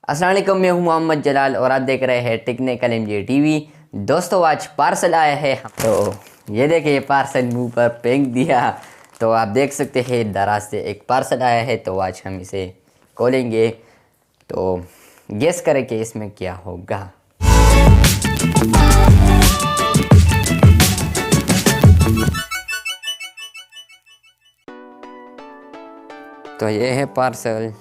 अस्सलाम वालेकुम, मैं हूं मोहम्मद जलाल और आप देख रहे हैं टेक्निकल एमजे टीवी। दोस्तों आज पार्सल आया है, तो ये देखिए पार्सल मुंह पर फेंक दिया। तो आप देख सकते हैं दराज से एक पार्सल आया है, तो आज हम इसे खोलेंगे। तो गेस करें कि इसमें क्या होगा। तो ये है पार्सल,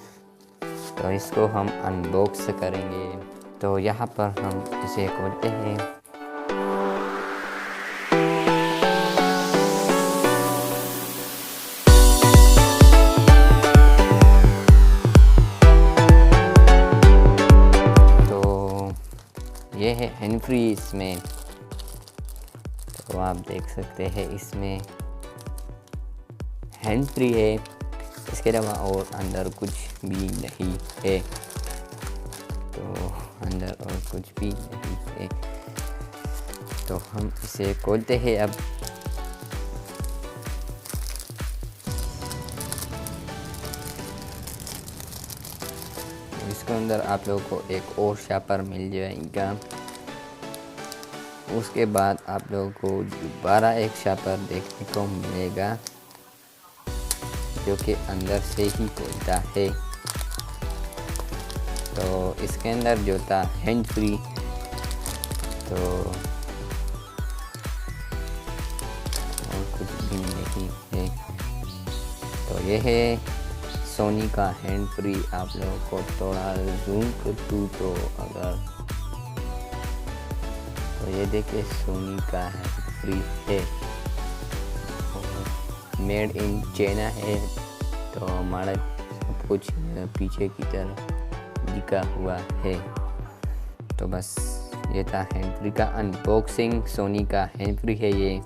तो इसको हम अनबॉक्स करेंगे। तो यहाँ पर हम इसे खोलते हैं। तो ये है हैंड फ्री इसमें। तो आप देख सकते हैं इसमें हैंड फ्री है, इसके अलावा और अंदर कुछ भी नहीं है। तो अंदर और कुछ भी नहीं है, तो हम इसे खोलते हैं अब। इसके अंदर आप लोगों को एक और शापर मिल जाएगा। उसके बाद आप लोगों को दोबारा एक शापर देखने को मिलेगा, जो कि अंदर से ही खुलता है। तो इसके अंदर जो था हैंड फ्री, तो और कुछ भी नहीं है। तो ये है सोनी का हैंड फ्री। आप लोगों को थोड़ा जूम कर दूँ तो अगर, तो ये देखिए सोनी का हैंड फ्री है, मेड इन चाइना है। तो हमारा सब कुछ पीछे की तरफ लिखा हुआ है। तो बस ये था हैंड फ्री का अनबॉक्सिंग। सोनी का हैंड फ्री है ये।